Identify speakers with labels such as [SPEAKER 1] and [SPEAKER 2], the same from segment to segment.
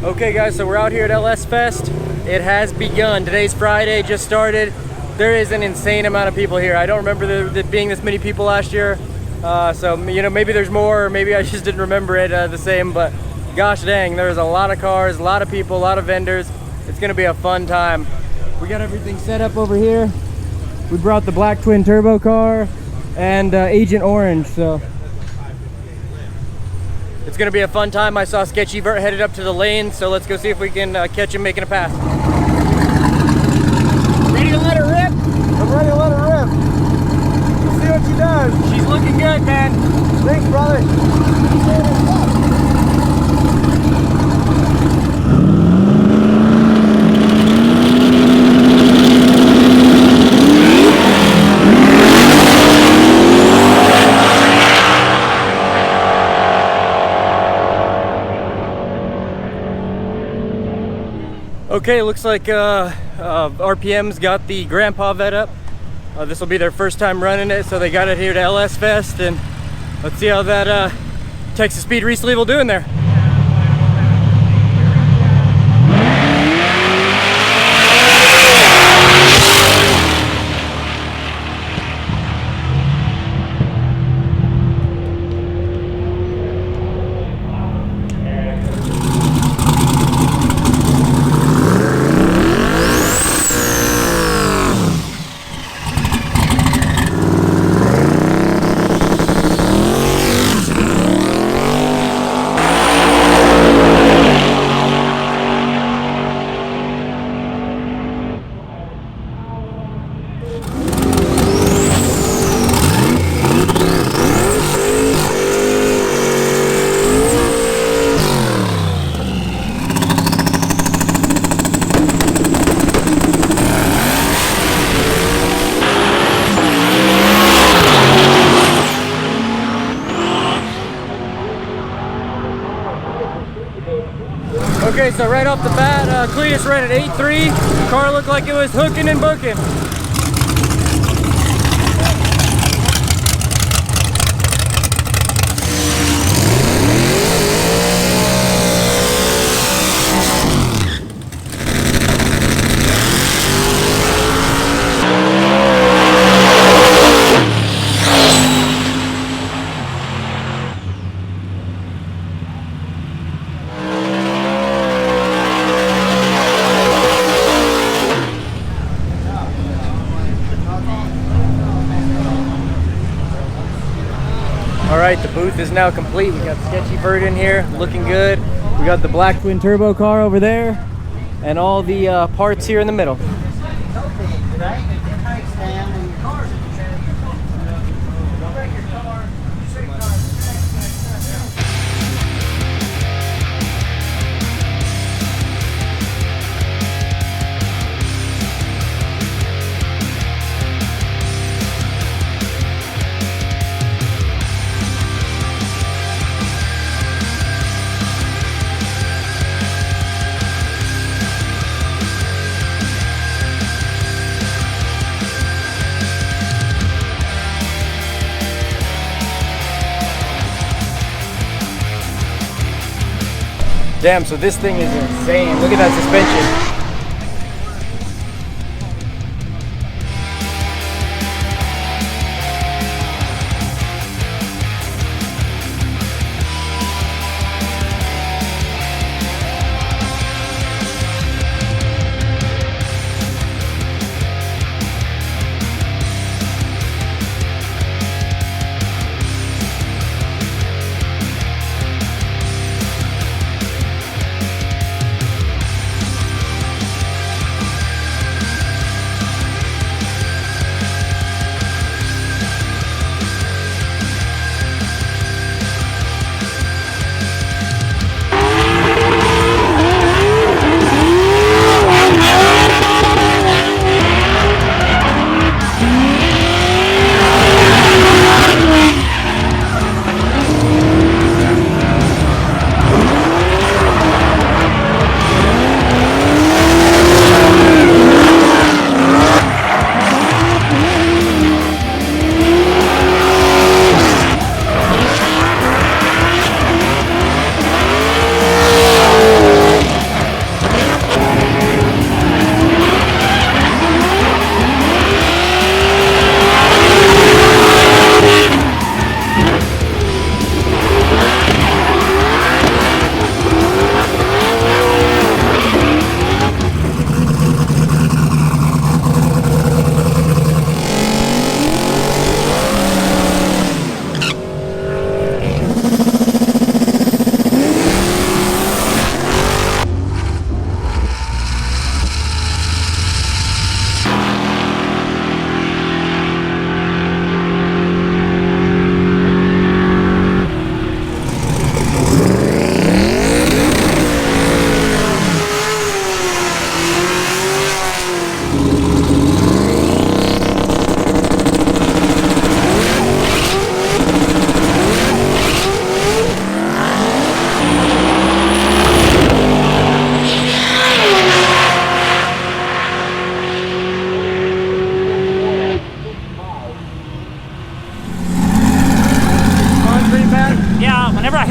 [SPEAKER 1] Okay guys, so we're out here at LS Fest. It has begun. Today's Friday, just started. There is an insane amount of people here. I don't remember there being this many people last year. So, you know, maybe there's more, or maybe I just didn't remember it the same, but gosh dang, there's a lot of cars, a lot of people, a lot of vendors. It's gonna be a fun time. We got everything set up over here. We brought the black twin turbo car and Agent Orange, so it's gonna be a fun time. I saw Sketchy Vert headed up to the lane, so let's go see if we can catch him making a pass. Ready to let her rip?
[SPEAKER 2] I'm ready to let her rip. Let's see what she does.
[SPEAKER 1] She's looking good, man.
[SPEAKER 2] Thanks, brother.
[SPEAKER 1] Okay, looks like RPM's got the Grandpa vet up. This will be their first time running it, so they got it here to LS Fest, and let's see how that Texas Speed Resleeve will do in there. Okay, so right off the bat, Cletus ran at 8.3. Car looked like it was hooking and booking. All right, the booth is now complete. We got Sketchy Bird in here, looking good. We got the black twin turbo car over there, and all the parts here in the middle. Damn, so this thing is insane. Look at that suspension.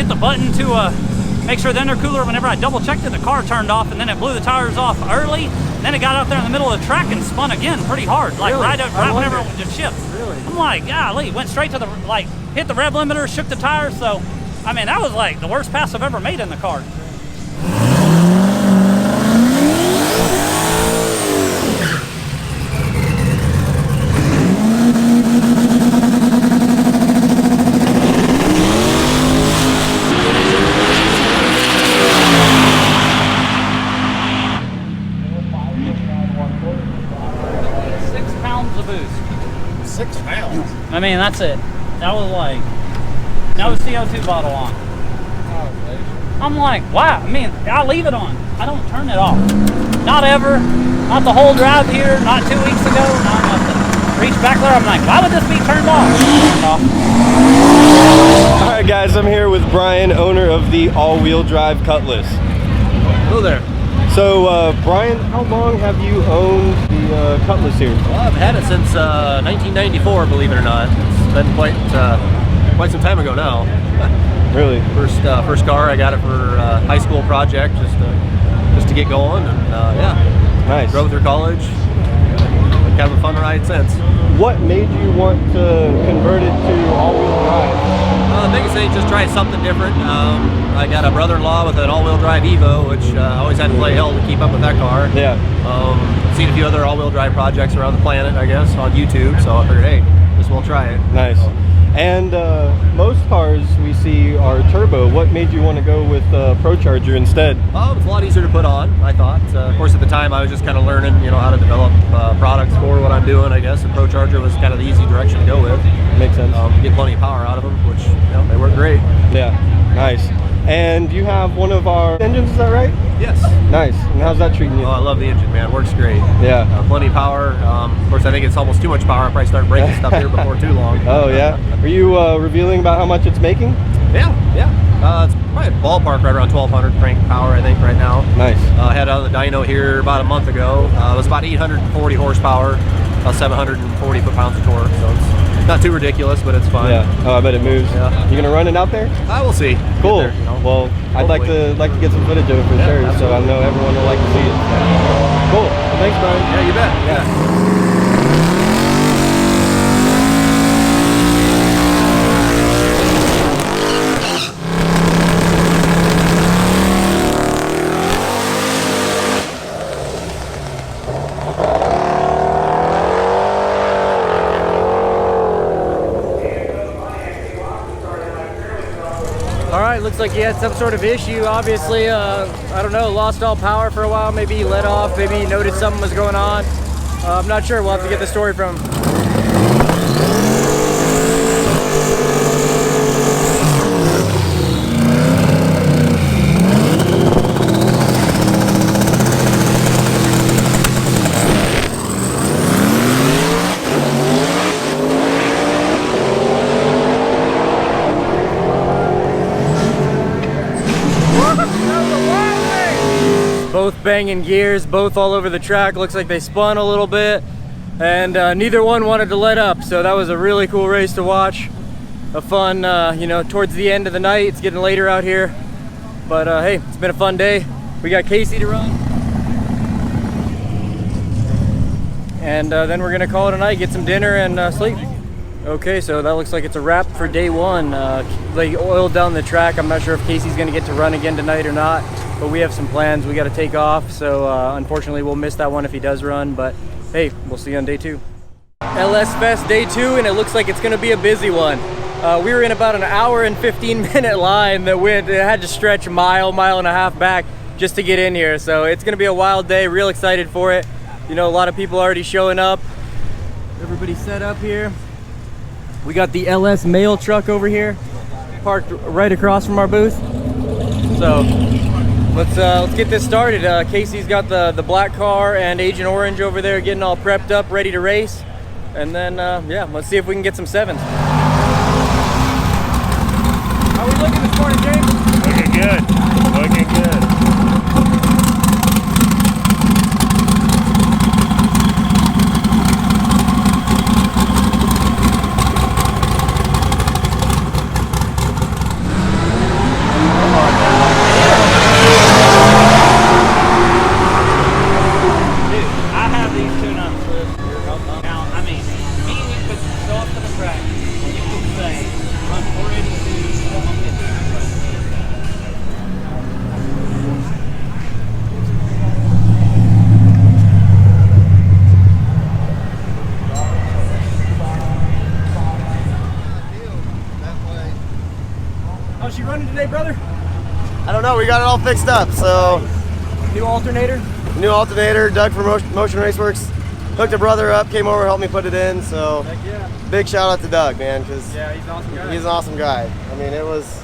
[SPEAKER 3] hit the button to make sure the intercooler, whenever I double checked it, the car turned off, and then it blew the tires off early. Then it got out there in the middle of the track and spun again pretty hard, like right whenever it just shipped.
[SPEAKER 1] Really?
[SPEAKER 3] I'm like, golly, went straight to the, like, hit the rev limiter, shook the tires. So, I mean, that was like the worst pass I've ever made in the car. 6 pounds of boost.
[SPEAKER 2] 6 pounds?
[SPEAKER 3] I mean, that's it. That was like, no CO2 bottle on. I'm like, wow. I mean, I leave it on. I don't turn it off. Not ever. Not the whole drive here. Not 2 weeks ago. Not nothing. Reach back there. I'm like, why would this be turned off?
[SPEAKER 1] All right, guys. I'm here with Brian, owner of the all-wheel drive Cutlass.
[SPEAKER 4] Hello there.
[SPEAKER 1] So, Brian, how long have you owned the Cutlass here?
[SPEAKER 4] Well, I've had it since 1994, believe it or not. It's been quite some time ago now.
[SPEAKER 1] Really?
[SPEAKER 4] First car, I got it for high school project, just to get going, and yeah.
[SPEAKER 1] Nice.
[SPEAKER 4] Drove through college. Kind of a fun ride since.
[SPEAKER 1] What made you want to convert it to all-wheel drive?
[SPEAKER 4] The biggest thing is just try something different. I got a brother-in-law with an all-wheel drive Evo, which I always had to play hell to keep up with that car.
[SPEAKER 1] Yeah.
[SPEAKER 4] Seen a few other all-wheel drive projects around the planet, I guess, on YouTube, so I figured, hey, just we'll try it.
[SPEAKER 1] Nice. And most cars we see are turbo. What made you want to go with ProCharger instead?
[SPEAKER 4] It's a lot easier to put on, I thought. Of course, at the time, I was just kind of learning, how to develop products for what I'm doing, I guess. And ProCharger was kind of the easy direction to go with.
[SPEAKER 1] Makes sense.
[SPEAKER 4] Get plenty of power out of them, which, they work great.
[SPEAKER 1] Yeah, nice. And you have one of our engines, is that right?
[SPEAKER 4] Yes.
[SPEAKER 1] Nice. And how's that treating you?
[SPEAKER 4] Oh, I love the engine, man. Works great.
[SPEAKER 1] Yeah.
[SPEAKER 4] Plenty of power. Of course, I think it's almost too much power. I'll probably start breaking stuff here before too long.
[SPEAKER 1] Oh, yeah. Are you revealing about how much it's making?
[SPEAKER 4] Yeah. It's probably a ballpark right around 1,200 crank power, I think, right now.
[SPEAKER 1] Nice.
[SPEAKER 4] I had it on the dyno here about a month ago. It was about 840 horsepower, 740 foot-pounds of torque, so it's not too ridiculous, but it's fun.
[SPEAKER 1] Yeah. Oh, I bet it moves.
[SPEAKER 4] Yeah.
[SPEAKER 1] You gonna run it out there?
[SPEAKER 4] I will see.
[SPEAKER 1] Cool.
[SPEAKER 4] Get there,
[SPEAKER 1] Well, I'd like to get some footage of it for sure,
[SPEAKER 4] absolutely.
[SPEAKER 1] so I know everyone will like to see it. Cool. Thanks, Brian.
[SPEAKER 4] Yeah, you bet. Yeah.
[SPEAKER 1] Alright, looks like he had some sort of issue. Obviously, I don't know, lost all power for a while. Maybe he let off, maybe he noticed something was going on. I'm not sure. We'll have to get the story from him. Both banging gears, both all over the track. Looks like they spun a little bit, and neither one wanted to let up. So that was a really cool race to watch. A fun, towards the end of the night. It's getting later out here, but hey, it's been a fun day. We got Casey to run, and then we're gonna call it a night, get some dinner, and sleep. Okay, so that looks like it's a wrap for day one. They oiled down the track. I'm not sure if Casey's gonna get to run again tonight or not, but we have some plans. We got to take off, so unfortunately we'll miss that one if he does run, but hey, we'll see you on day two. LS Fest day two, and it looks like it's gonna be a busy one. We were in about an hour and 15-minute line that it had to stretch a mile and a half back just to get in here, so it's gonna be a wild day. Real excited for it. A lot of people already showing up. Everybody's set up here. We got the LS mail truck over here, parked right across from our booth. So let's get this started. Casey's got the black car and Agent Orange over there getting all prepped up, ready to race. And then, yeah, let's see if we can get some sevens. How are we looking this morning, James?
[SPEAKER 5] Looking good. Looking good.
[SPEAKER 1] she running today, brother?
[SPEAKER 2] I don't know. We got it all fixed up. So
[SPEAKER 1] New alternator?
[SPEAKER 2] new alternator. Doug from Motion Raceworks hooked a brother up, came over, helped me put it in. So
[SPEAKER 1] Heck yeah.
[SPEAKER 2] big shout out to Doug, man, because
[SPEAKER 1] Yeah, he's an awesome guy.
[SPEAKER 2] he's an awesome guy. I mean, it was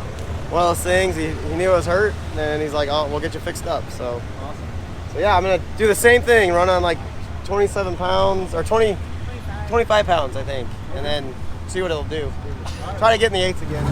[SPEAKER 2] one of those things. He knew I was hurt, and he's like, "Oh, we'll get you fixed up." So,
[SPEAKER 1] Awesome.
[SPEAKER 2] so yeah, I'm gonna do the same thing. Run on like 27 pounds or 25 pounds, I think, and then see what it'll do. Try to get in the 8s again.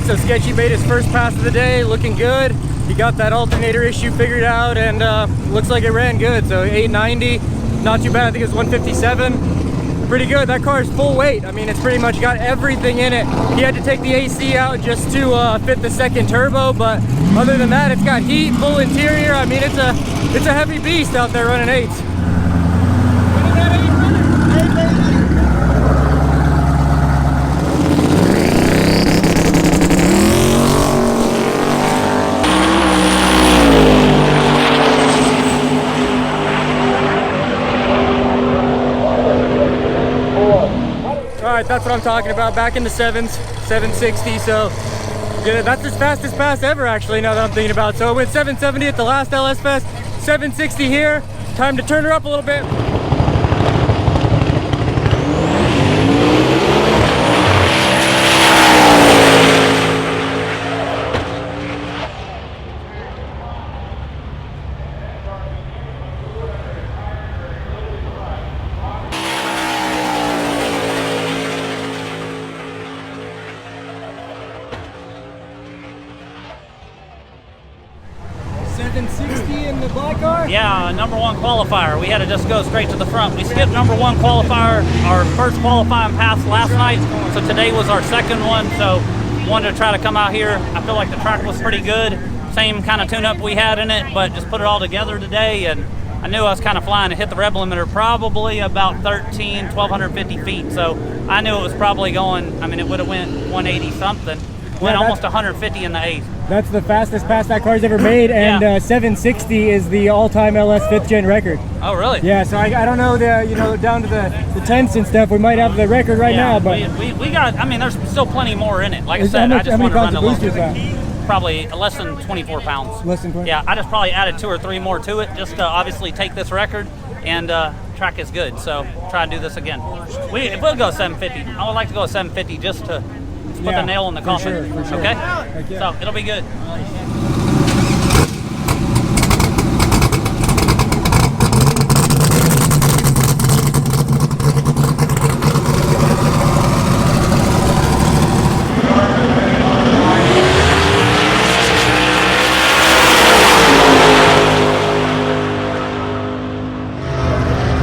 [SPEAKER 1] So Sketchy made his first pass of the day, looking good. He got that alternator issue figured out, and looks like it ran good. So 890, not too bad. I think it was 157. Pretty good. That car is full weight. I mean, it's pretty much got everything in it. He had to take the AC out just to fit the second turbo, but other than that, it's got heat, full interior. I mean, it's a heavy beast out there running 8s. That's what I'm talking about. Back in the 7s, 760. So yeah, that's his fastest pass ever, actually, now that I'm thinking about it. So I went 770 at the last LS Fest, 760 here. Time to turn her up a little bit. In the black car?
[SPEAKER 3] Yeah, #1 qualifier. We had to just go straight to the front. We skipped #1 qualifier, our first qualifying pass last night, so today was our second one, so wanted to try to come out here. I feel like the track was pretty good. Same kind of tune-up we had in it, but just put it all together today, and I knew I was kind of flying to hit the rev limiter probably about 1,250 feet, so I knew it was probably going, I mean, it would have went 180 something. Went almost 150 in the 8th.
[SPEAKER 1] That's the fastest pass that car's ever made, and 760 is the all-time LS 5th gen record.
[SPEAKER 3] Oh, really?
[SPEAKER 1] Yeah, so I don't know down to the tenths and stuff. We might have the record right now, but
[SPEAKER 3] we got. I mean, there's still plenty more in it. Like I said, I just want to run a little.
[SPEAKER 1] That?
[SPEAKER 3] Probably less than 24 pounds.
[SPEAKER 1] Less than 20.
[SPEAKER 3] Yeah, I just probably added 2 or 3 more to it just to obviously take this record, and track is good. So try and do this again. We'll go 750. I would like to go 750 just to put the nail in the coffin.
[SPEAKER 1] For sure.
[SPEAKER 3] Okay?
[SPEAKER 1] Yeah.
[SPEAKER 3] So it'll be good.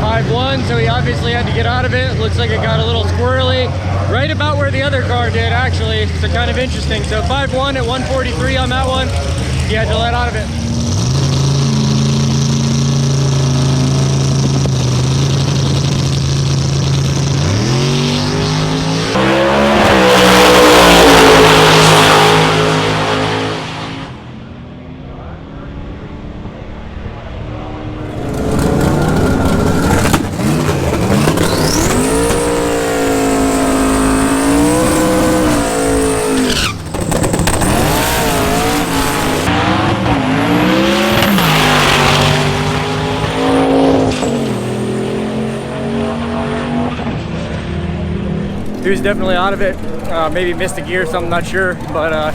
[SPEAKER 1] 5-1, so he obviously had to get out of it. Looks like it got a little squirrely, right about where the other car did, actually. So kind of interesting. So 5-1 at 143 on that one. He had to let out of it. He was definitely out of it. Maybe missed a gear or something, not sure. But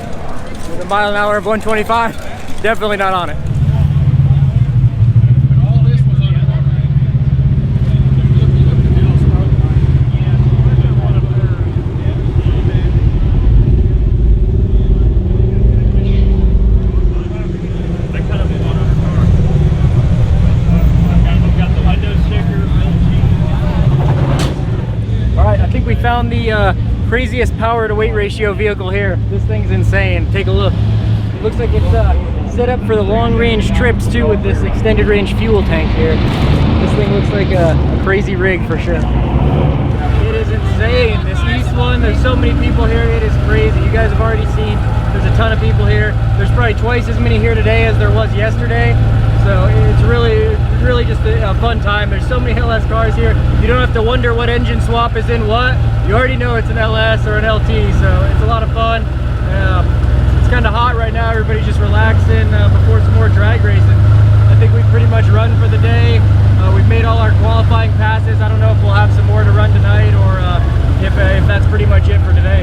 [SPEAKER 1] with a mile an hour of 125, definitely not on it. found the craziest power to weight ratio vehicle here. This thing's insane. Take a look. It looks like it's set up for the long range trips too, with this extended range fuel tank here. This thing looks like a crazy rig for sure. It is insane. This East one, there's so many people here. It is crazy. You guys have already seen there's a ton of people here. There's probably twice as many here today as there was yesterday. So it's really just a fun time. There's so many LS cars here. You don't have to wonder what engine swap is in what. You already know it's an LS or an LT, so it's a lot of fun. It's kind of hot right now. Everybody's just relaxing before some more drag racing. I think we've pretty much run for the day. We've made all our qualifying passes. I don't know if we'll have some more to run tonight, or if that's pretty much it for today.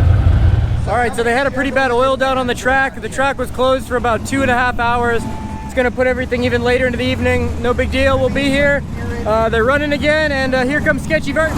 [SPEAKER 1] All right, so they had a pretty bad oil down on the track. The track was closed for about 2.5 hours. It's gonna put everything even later in the evening. No big deal, we'll be here. They're running again, and here comes Sketchy Vert.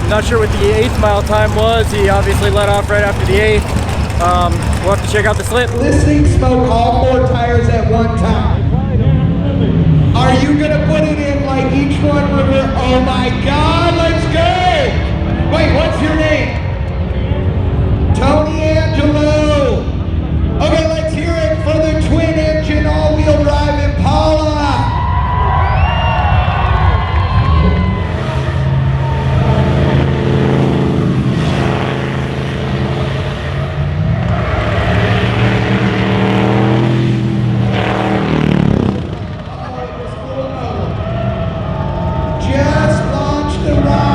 [SPEAKER 1] Not sure what the 8th mile time was. He obviously let off right after the 8th. We'll have to check out the slip.
[SPEAKER 6] This thing smoked all 4 tires at one time. Are you gonna put it in like each one? Oh my God, let's go! Wait, what's your name? Tony Angelo. Okay, let's hear it for the twin engine all-wheel drive Impala. Just launched the ride.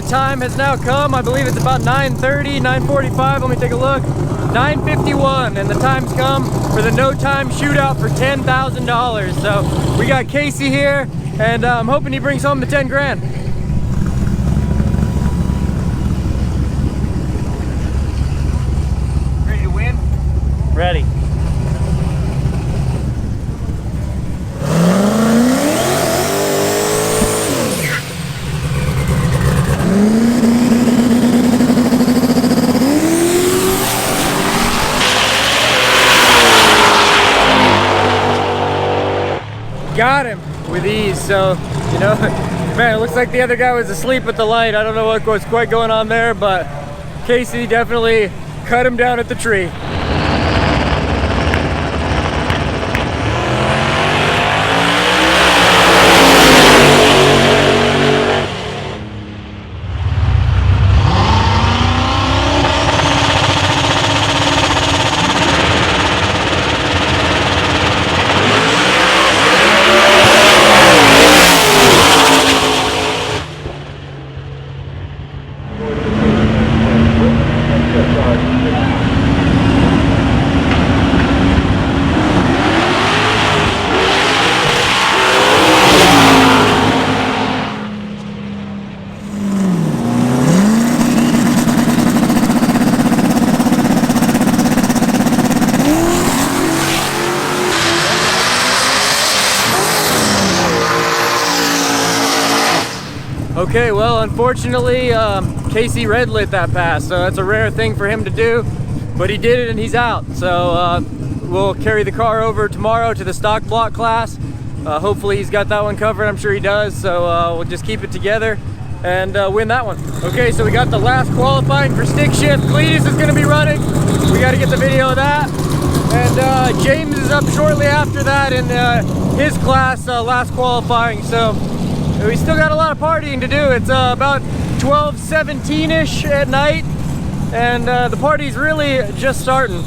[SPEAKER 1] time has now come. I believe it's about 9:30, 9:45. Let me take a look. 9:51, and the time's come for the no time shootout for $10,000. So we got Casey here, and I'm hoping he brings home the 10 grand. Ready to win?
[SPEAKER 3] Ready.
[SPEAKER 1] Got him with ease. So, you know, man, it looks like the other guy was asleep at the light. I don't know what was quite going on there, but Casey definitely cut him down at the tree. Okay, well, unfortunately, Casey red lit that pass, so that's a rare thing for him to do, but he did it and he's out. So we'll carry the car over tomorrow to the stock block class. Hopefully he's got that one covered. I'm sure he does, so we'll just keep it together and win that one. Okay, so we got the last qualifying for stick shift. Cletus is gonna be running. We gotta get the video of that. And James is up shortly after that in his class, last qualifying. So we still got a lot of partying to do. It's about 12:17-ish at night, and the party's really just starting.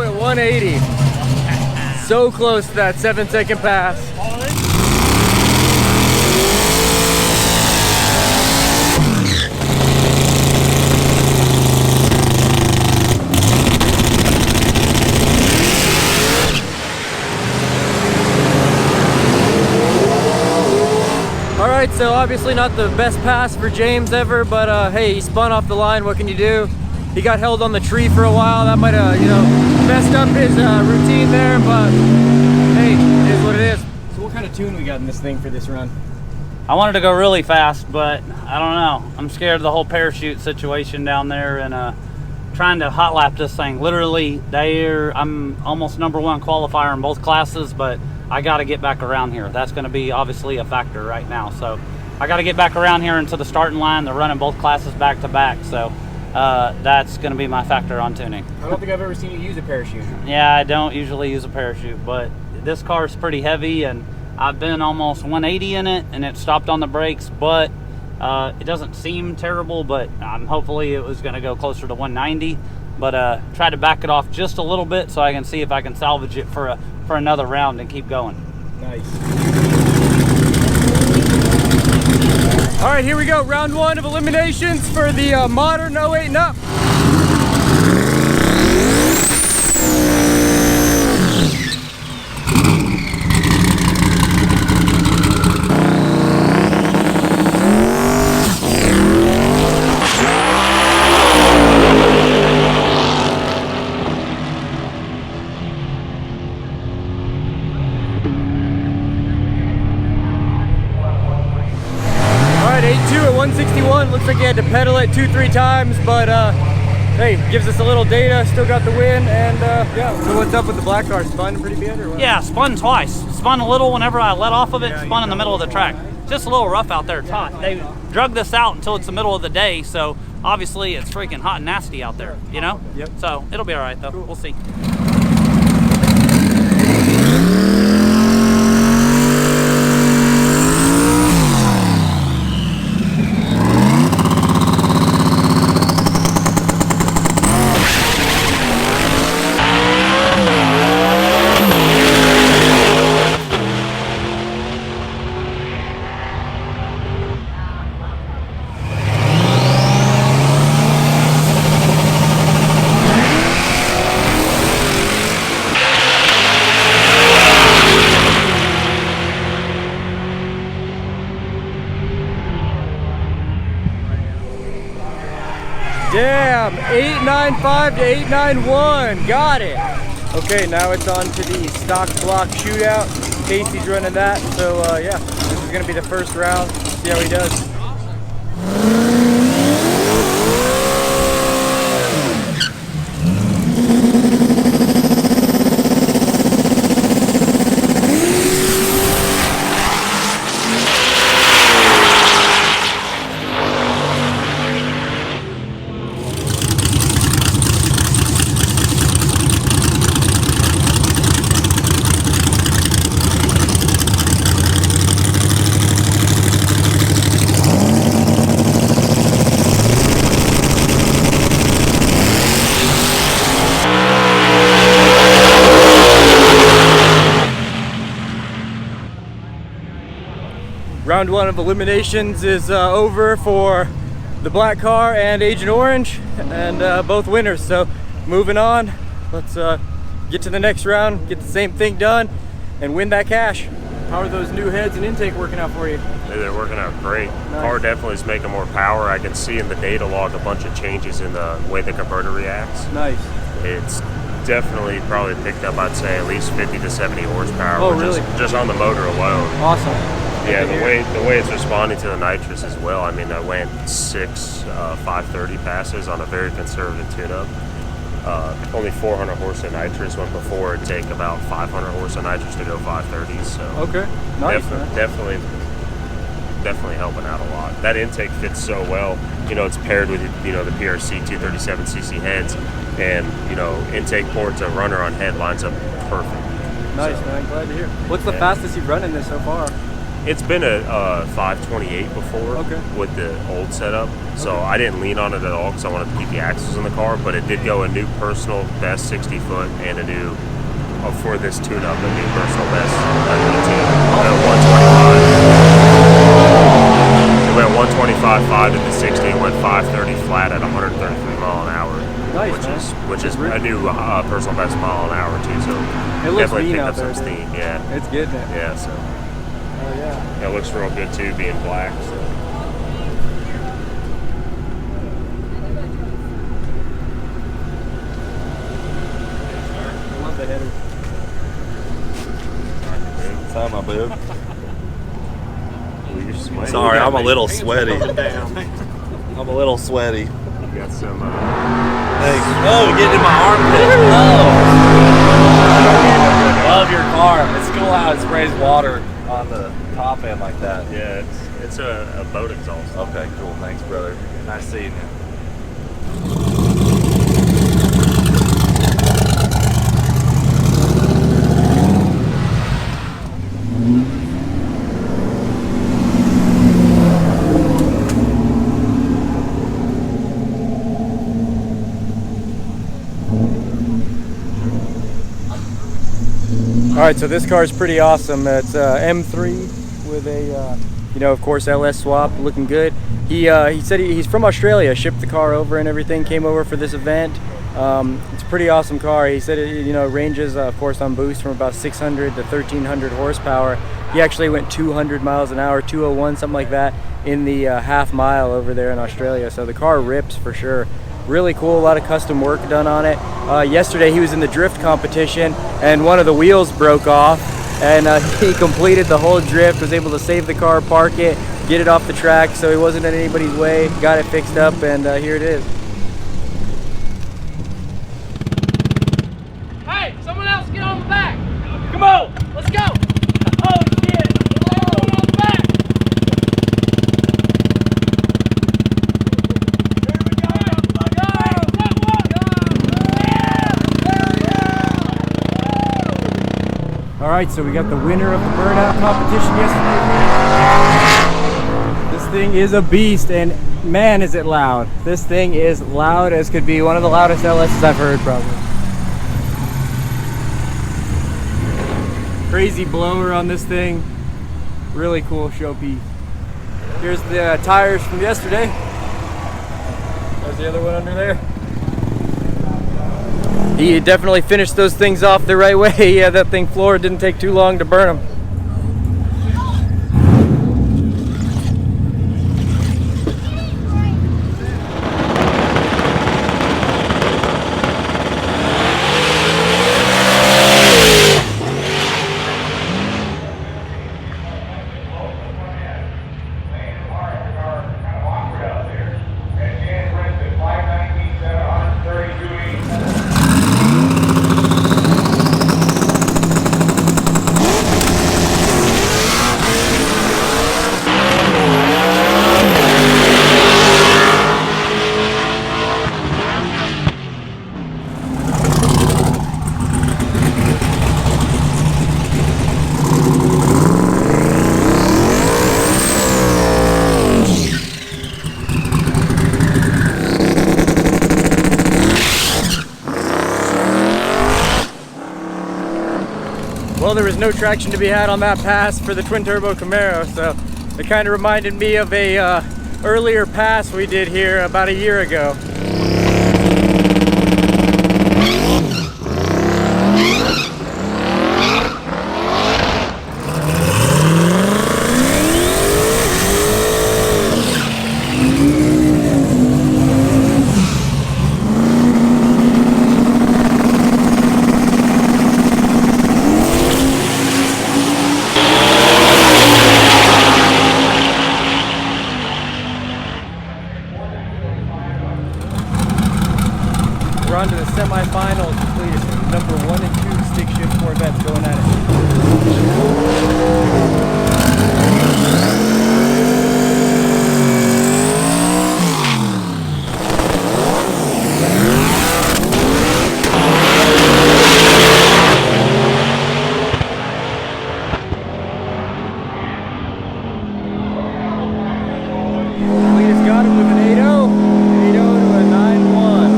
[SPEAKER 1] At 180. So close to that 7-second pass. All right, so obviously not the best pass for James ever, but hey, he spun off the line. What can you do? He got held on the tree for a while. That might have, you know, messed up his routine there, but hey, it is what it is.
[SPEAKER 7] So what kind of tune we got in this thing for this run?
[SPEAKER 3] I wanted to go really fast, but I don't know. I'm scared of the whole parachute situation down there, and trying to hot lap this thing. Literally, I'm almost #1 qualifier in both classes, but I got to get back around here. That's going to be obviously a factor right now. So I got to get back around here into the starting line. They're running both classes back to back, so that's going to be my factor on tuning.
[SPEAKER 7] I don't think I've ever seen you use a parachute.
[SPEAKER 3] Yeah, I don't usually use a parachute, but this car is pretty heavy, and I've been almost 180 in it, and it stopped on the brakes, but it doesn't seem terrible, but hopefully it was going to go closer to 190, but try to back it off just a little bit so I can see if I can salvage it for another round and keep going.
[SPEAKER 7] Nice.
[SPEAKER 1] All right, here we go. Round 1 of eliminations for the modern 08 and up. All right, 8.2 at 161. Looks like he had to pedal it 2-3 times, but hey, gives us a little data. Still got the win, and yeah. So what's up with the black car? Spun pretty good, or what?
[SPEAKER 3] Yeah, spun twice. Spun a little whenever I let off of it.
[SPEAKER 1] Yeah,
[SPEAKER 3] spun in the middle of the track. Just a little rough out there. It's hot. They drug this out until it's the middle of the day, so obviously it's freaking hot and nasty out there, you know?
[SPEAKER 1] Yep.
[SPEAKER 3] So it'll be all right though. We'll see.
[SPEAKER 1] Damn, 895 to 891, got it. Okay, now it's on to the stock block shootout. Casey's running that, so yeah, this is gonna be the first round. See how he does. Round one of eliminations is over for the black car and Agent Orange, and both winners. So moving on, let's get to the next round, get the same thing done, and win that cash. How are those new heads and intake working out for you?
[SPEAKER 5] They're working out great.
[SPEAKER 1] Nice.
[SPEAKER 5] Car definitely is making more power. I can see in the data log a bunch of changes in the way the converter reacts.
[SPEAKER 1] Nice.
[SPEAKER 5] It's definitely probably picked up, I'd say, at least 50 to 70 horsepower.
[SPEAKER 1] Oh, really?
[SPEAKER 5] Just on the motor alone.
[SPEAKER 1] Awesome.
[SPEAKER 5] Yeah, the way it's responding to the nitrous as well. I mean, I went 6 530 passes on a very conservative tune-up. Only 400 horse of nitrous, when before it'd take about 500 horse of nitrous to go 530s. So
[SPEAKER 1] Okay, nice.
[SPEAKER 5] definitely helping out a lot. That intake fits so well. You know, it's paired with, you know, the PRC 237cc heads, and, you know, intake port to runner on head lines up perfect.
[SPEAKER 1] Nice,
[SPEAKER 5] So,
[SPEAKER 1] man. Glad to hear. What's the
[SPEAKER 5] Yeah.
[SPEAKER 1] fastest you've run in this so far?
[SPEAKER 5] It's been a 528 before with the old setup, so I didn't lean on it at all because I wanted to keep the axles in the car, but it did go a new personal best 60 foot and a new, for this tune-up, a new personal best 125. It went 125.5 to the 60 and went 530 flat at 133 mile an hour.
[SPEAKER 1] Nice,
[SPEAKER 5] which is a new personal best mile an hour too, so
[SPEAKER 1] It looks
[SPEAKER 5] definitely
[SPEAKER 1] mean
[SPEAKER 5] picked
[SPEAKER 1] out
[SPEAKER 5] up some
[SPEAKER 1] there,
[SPEAKER 5] steam. Yeah,
[SPEAKER 1] It's good, man.
[SPEAKER 5] yeah, so
[SPEAKER 1] Oh, yeah.
[SPEAKER 5] it looks real good too, being black. So.
[SPEAKER 1] I love the header.
[SPEAKER 8] Time my boob.
[SPEAKER 5] Well, you're sweaty.
[SPEAKER 8] Sorry,
[SPEAKER 5] You got
[SPEAKER 8] I'm a
[SPEAKER 5] me.
[SPEAKER 8] little sweaty.
[SPEAKER 5] Down.
[SPEAKER 8] I'm a little sweaty.
[SPEAKER 5] You got some.
[SPEAKER 8] Thanks. Oh, getting in my armpit. Love your car. It's cool how it sprays water on the top end like that.
[SPEAKER 5] Yeah, it's a boat exhaust.
[SPEAKER 8] Okay, cool. Thanks, brother. Nice seeing you.
[SPEAKER 1] All right, so this car is pretty awesome. It's M3 with a, you know, of course, LS swap, looking good. He said he's from Australia, shipped the car over and everything, came over for this event. It's a pretty awesome car. He said it, you know, ranges, of course, on boost from about 600 to 1300 horsepower. He actually went 200 miles an hour, 201, something like that, in the half mile over there in Australia. So the car rips for sure. Really cool, a lot of custom work done on it. Yesterday he was in the drift competition and one of the wheels broke off, and he completed the whole drift, was able to save the car, park it, get it off the track so he wasn't in anybody's way, got it fixed up, and here it is.
[SPEAKER 3] Hey, someone else get on the back. Come on, let's go. Oh shit. Someone on the back.
[SPEAKER 1] right, so we got the winner of the burnout competition yesterday. This thing is a beast, and man, is it loud. This thing is loud as could be. One of the loudest LSs I've heard, probably. Crazy blower on this thing. Really cool showpiece. Here's the tires from yesterday. There's the other one under there. He definitely finished those things off the right way. Yeah, that thing floored. Didn't take too long to burn them. Well, there was no traction to be had on that pass for the twin turbo Camaro, so it kind of reminded me of a earlier pass we did here about a year ago. We're on to the semifinals. Please, number 1 and 2 stick shift Corvettes going at it. Cletus got him with an 8-0. 8-0 to a 9-1.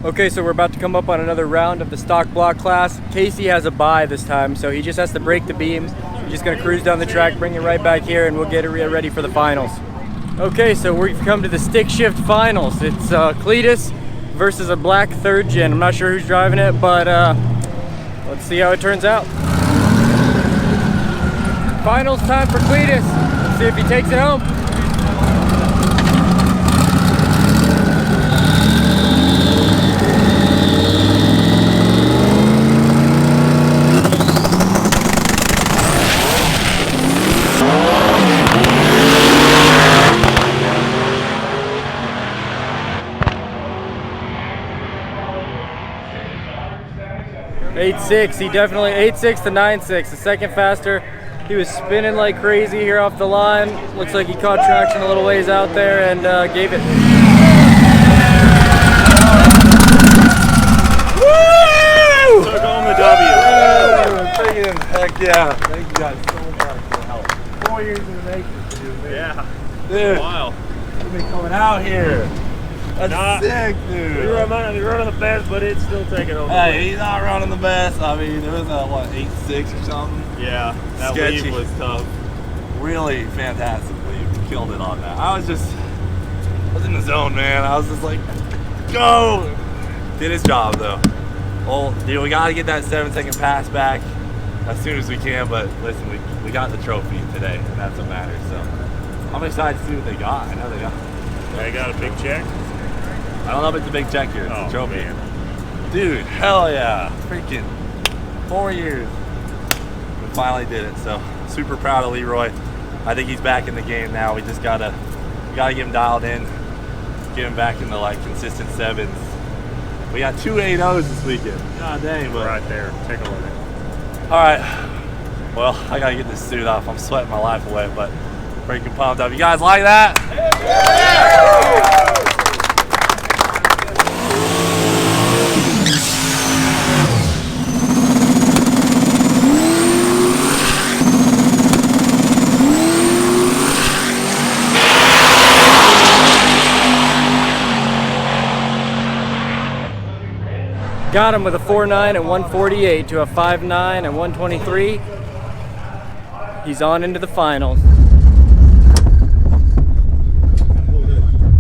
[SPEAKER 1] Okay, so we're about to come up on another round of the stock block class. Casey has a bye this time, so he just has to break the beams. He's just gonna cruise down the track, bring it right back here, and we'll get it ready for the finals. Okay, so we've come to the stick shift finals. It's Cletus versus a black 3rd gen. I'm not sure who's driving it, but let's see how it turns out. Finals time for Cletus. Let's see if he takes it home. He definitely 8.6 to 9.6, the second faster. He was spinning like crazy here off the line. Looks like he caught traction a little ways out there and gave it. Woo!
[SPEAKER 5] Took home the W.
[SPEAKER 8] Heck yeah. Thank you guys so much for the help. 4 years in the making, dude.
[SPEAKER 5] Yeah.
[SPEAKER 8] Dude.
[SPEAKER 5] Wow.
[SPEAKER 8] You've been coming out here. That's sick, dude.
[SPEAKER 5] You're running the best, but it's still taking over.
[SPEAKER 8] Hey, he's not running the best. I mean, it was a, what, 8.6 or something?
[SPEAKER 5] Yeah, that
[SPEAKER 8] Sketchy.
[SPEAKER 5] lead was tough.
[SPEAKER 8] Really fantastically killed it on that. I was in the zone, man. I was just like, go! Did his job, though. Well, dude, we got to get that 7-second pass back as soon as we can, but listen, we got the trophy today, and that's what matters, so I'm excited to see what they got. I know they
[SPEAKER 5] They got a big check?
[SPEAKER 8] I don't know if it's a big check here. It's a trophy.
[SPEAKER 5] Man.
[SPEAKER 8] Dude, hell yeah. Freaking 4 years. We finally did it. So super proud of Leroy. I think he's back in the game now. We just gotta get him dialed in, get him back into like consistent sevens. We got 2 8-0s this weekend. God dang, but
[SPEAKER 5] Right there. Take a look.
[SPEAKER 8] all right. Well, I gotta get this suit off. I'm sweating my life away, but freaking pumped up. You guys like that?
[SPEAKER 1] Got him with a 4.9 and 148 to a 5.9 and 123. He's on into the finals.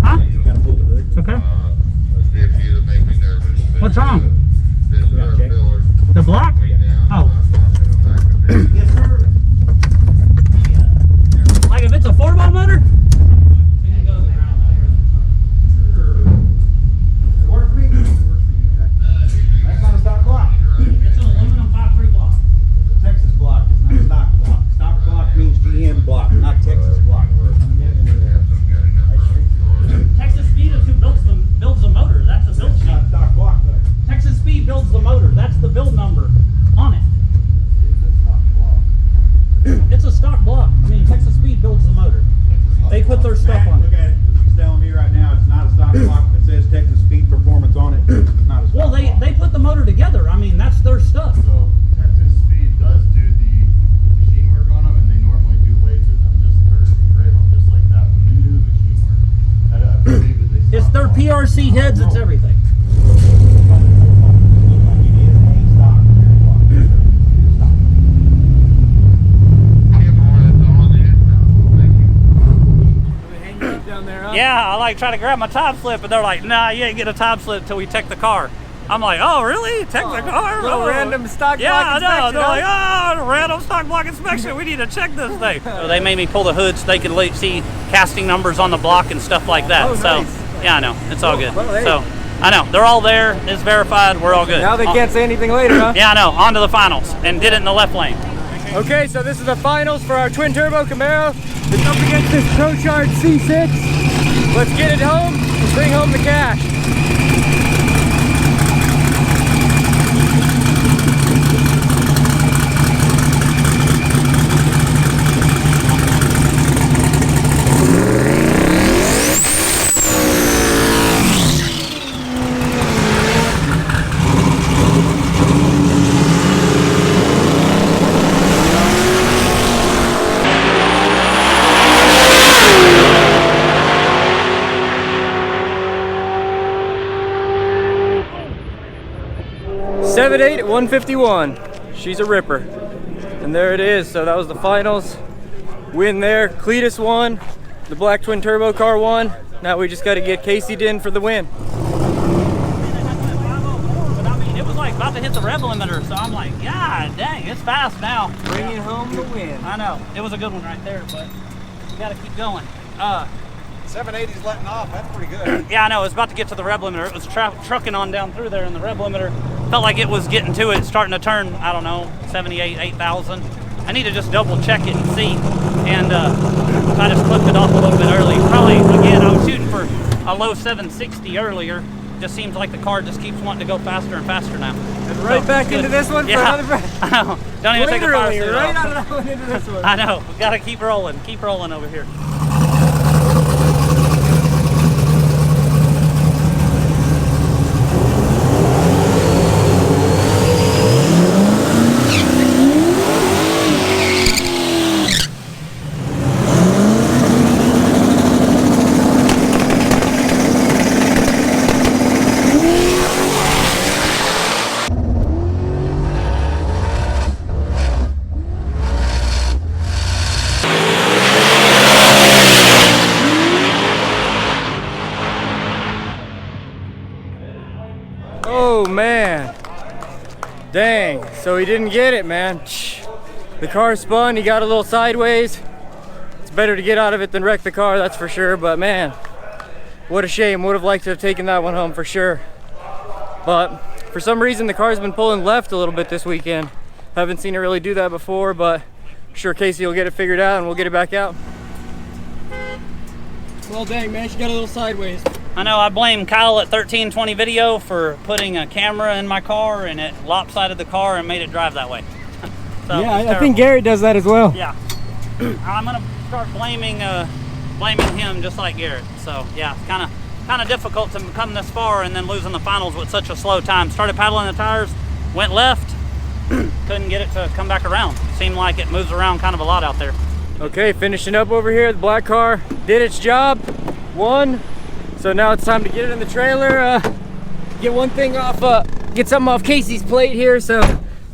[SPEAKER 3] Huh? Okay. What's wrong? The block? Oh. Like if it's a 4x motor?
[SPEAKER 6] That's not a stock block.
[SPEAKER 3] It's an aluminum 5.3 block.
[SPEAKER 6] Texas block. It's not a stock block. Stock block means GM block, not Texas block.
[SPEAKER 3] Texas Speed is who builds the motor. That's the build sheet.
[SPEAKER 6] Not stock block though.
[SPEAKER 3] Texas Speed builds the motor. That's the build number on it. It's a stock block. I mean, Texas Speed builds the motor. They put their stuff on
[SPEAKER 6] Look
[SPEAKER 3] it.
[SPEAKER 6] at it. He's telling me right now it's not a stock block. It says Texas Speed Performance on it. It's not a stock
[SPEAKER 3] Well,
[SPEAKER 6] block.
[SPEAKER 3] they put the motor together. I mean, that's their stuff.
[SPEAKER 9] So Texas Speed does do the machine work on them, and they normally do laser them or engrave them just like that when they do the machine work. I believe that they
[SPEAKER 3] It's
[SPEAKER 9] stock
[SPEAKER 3] their
[SPEAKER 9] block.
[SPEAKER 3] PRC heads. It's everything. Yeah, I like try to grab my time slip, and they're like, "Nah, you ain't get a time slip until we check the car." I'm like, "Oh, really? Check the car?
[SPEAKER 1] Little
[SPEAKER 3] Oh."
[SPEAKER 1] random stock
[SPEAKER 3] Yeah,
[SPEAKER 1] block
[SPEAKER 3] I know.
[SPEAKER 1] inspection,
[SPEAKER 3] They're
[SPEAKER 1] huh?
[SPEAKER 3] like, "Oh, random stock block inspection. We need to check this thing." So they made me pull the hood so they could see casting numbers on the block and stuff like that.
[SPEAKER 1] Oh,
[SPEAKER 3] so
[SPEAKER 1] nice.
[SPEAKER 3] yeah, I know it's all good.
[SPEAKER 1] Well, hey.
[SPEAKER 3] So I know they're all there. It's verified. We're all good.
[SPEAKER 1] Now they can't say anything later, huh?
[SPEAKER 3] Yeah, I know. On to the finals, and did it in the left lane.
[SPEAKER 1] Okay, so this is the finals for our twin turbo Camaro. It's up against this ProCharge C6. Let's get it home and bring home the cash. Seven 8 at 151. She's a ripper. And there it is. So that was the finals. Win there. Cletus won. The black twin turbo car won. Now we just got to get Casey'd in for the win.
[SPEAKER 3] But I mean, it was like about to hit the rev limiter, so I'm like, God dang, it's fast now.
[SPEAKER 1] Bringing home the win.
[SPEAKER 3] I know. It was a good one right there, but we got to keep going.
[SPEAKER 6] 780's letting off. That's pretty good.
[SPEAKER 3] Yeah, I know. It was about to get to the rev limiter. It was trucking on down through there, and the rev limiter felt like it was getting to it, starting to turn, I don't know, 78, 8,000. I need to just double check it and see. And I just clipped it off a little bit early. Probably, again, I was shooting for a low 760 earlier. Just seems like the car just keeps wanting to go faster and faster now.
[SPEAKER 1] And right
[SPEAKER 3] So,
[SPEAKER 1] back
[SPEAKER 3] good.
[SPEAKER 1] into this one for
[SPEAKER 3] Yeah,
[SPEAKER 1] another breath.
[SPEAKER 3] I know. Don't even take the fire
[SPEAKER 1] Literally,
[SPEAKER 3] suit
[SPEAKER 1] right
[SPEAKER 3] off.
[SPEAKER 1] out of that one into this one.
[SPEAKER 3] I know. We gotta keep rolling over here.
[SPEAKER 1] Oh man. Dang. So he didn't get it, man. The car spun, he got a little sideways. It's better to get out of it than wreck the car, that's for sure, but man. What a shame. Would have liked to have taken that one home for sure. But for some reason, the car's been pulling left a little bit this weekend. Haven't seen it really do that before, but I'm sure Casey will get it figured out and we'll get it back out. Well, dang, man, she got a little sideways.
[SPEAKER 3] I know, I blame Kyle at 1320 Video for putting a camera in my car and it lopsided the car and made it drive that way. So
[SPEAKER 1] Yeah, I think Garrett does that as well.
[SPEAKER 3] Yeah. I'm gonna start blaming him just like Garrett. So yeah, it's kind of difficult to come this far and then losing the finals with such a slow time. Started paddling the tires, went left, couldn't get it to come back around. Seemed like it moves around kind of a lot out there.
[SPEAKER 1] Okay, finishing up over here. The black car did its job, won. So now it's time to get it in the trailer, get one thing off, get something off Casey's plate here so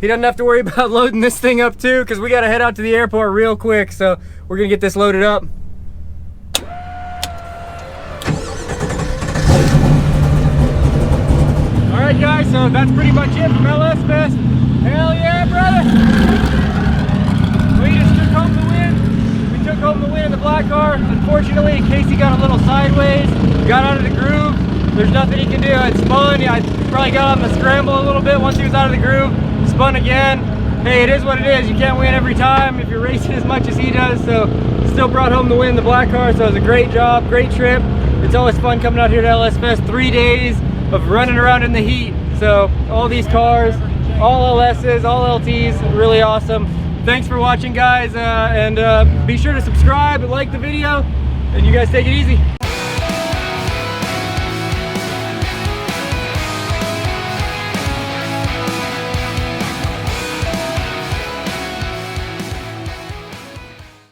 [SPEAKER 1] he doesn't have to worry about loading this thing up too, because we gotta head out to the airport real quick. So we're gonna get this loaded up. All right guys, so that's pretty much it from LS Fest. Hell yeah, brother! We just took home the win. We took home the win in the black car. Unfortunately, Casey got a little sideways, got out of the groove. There's nothing he can do. It spun. I probably got on the scramble a little bit once he was out of the groove. Spun again. Hey, it is what it is. You can't win every time if you're racing as much as he does. So still brought home the win in the black car. So it was a great job, great trip. It's always fun coming out here to LS Fest. 3 days of running around in the heat. So all these cars, all LSs, all LTs, really awesome. Thanks for watching, guys, and be sure to subscribe and like the video, and you guys take it easy.